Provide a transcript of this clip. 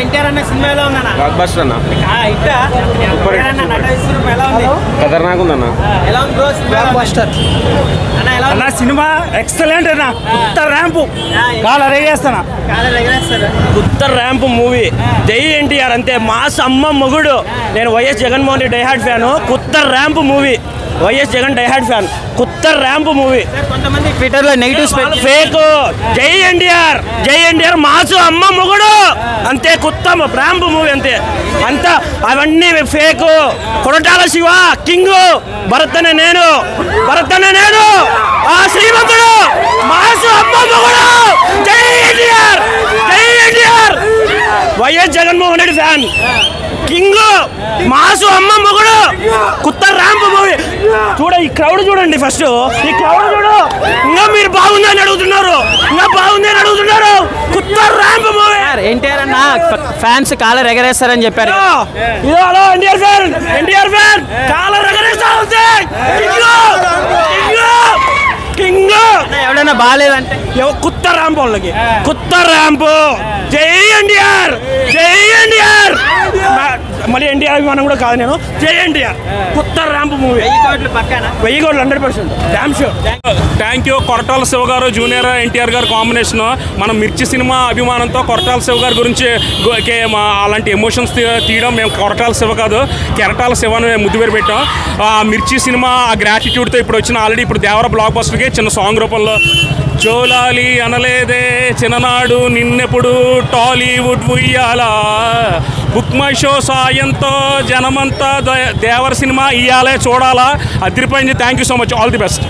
ఎన్టీఆర్ అన్న సినిమా ఎలా ఉందన్న? బ్లాక్ బస్టర్ అన్న. ఖతర్నాక్ ఉందన్న. ఎలా ఉంది బ్రో సినిమా? బ్లాక్ బస్టర్ అన్న. ఎలా అన్న సినిమా ఎక్సలెంట్ అన్న. కొత్త ర్యాంపు కాలర్ ఎగేస్తానా. కొత్త ర్యాంపు మూవీ. జై ఎన్టీఆర్ అంతే. మాస్ అమ్మ మొగుడు. నేను YS Jaganmohan Reddy diehard fan. కొత్త ramp movie. YS Jagan diehard fan. కొత్త ర్యాంపు మూవీ. కొంతమంది ట్విట్టర్ లో నెగిటివ్స్ ఫేక్. జై ఎన్టీఆర్, జై ఎన్టీఆర్ మాసు అమ్మ మొగుడు అంతే. కొత్త ర్యాంపు మూవీ అంతే. అంతా అవన్నీ ఫేక్. కొరటాల శివ కింగ్. భరతనే నేను, భరతనే నేను ఆ శ్రీమంతుడు. మాసు అమ్మ మొగుడు. జై ఎన్టీఆర్, జై NTR. YS Jaganmohan Reddy fan. King mass అమ్మ మొగుడు. కొత్త ర్యాంప్ మూవీ. చూడ ఈ క్రౌడ్ చూడండి. ఫస్ట్ ఈ క్రౌడ్ చూడు. ఇంకా మీరు బాగుందని అడుగుతున్నారు, ఇంకా బాగుందని అడుగుతున్నారు. కొత్త ర్యాంప్ మూవీ. ఎన్టీఆర్ అన్న ఫ్యాన్స్ కాలర్ ఎగరేస్తారని చెప్పారు. ఇదో hello NTR fan, NTR fan collar ఎగరేస్తా ఉంది. కింగ్ ఎవడైనా బాగాలేదంటే కొత్త ర్యాంప్ వాళ్ళకి. కొత్త ర్యాంపు. జై ఎన్టీఆర్, జై ఎన్టీఆర్. మళ్ళీ ఎన్టీఆర్ అభిమానం కూడా కాదు నేను. జై ఎన్టీఆర్. కొత్త ర్యాంపు మూవీ. 1000 కోట్లు 100%. Damn sure. Thank you. Koratala Shiva గారు జూనియర్ ఎన్టీఆర్ గారు కాంబినేషన్. మనం మిర్చి సినిమా అభిమానంతో కొరటాల శివ గారి గురించి అలాంటి ఎమోషన్స్ తీయడం మేము కొరటాల శివ కాదు, కెరటాల శివ అని ముద్దు పేరు పెట్టాం. ఆ మిర్చి సినిమా ఆ గ్రాటిట్యూడ్తో ఇప్పుడు వచ్చిన ఆల్రెడీ ఇప్పుడు దేవర బ్లాక్ బస్టర్కి చిన్న సాంగ్ రూపంలో జోలాలి అనలేదే చిన్ననాడు నిన్నెప్పుడు టాలీవుడ్ ఉయ్యాలా బుక్ మై షో సాయంతో జనమంతా దేవర సినిమా ఇయ్యాలే చూడాలా. అదిరిపోయింది. Thank you so much. All the best.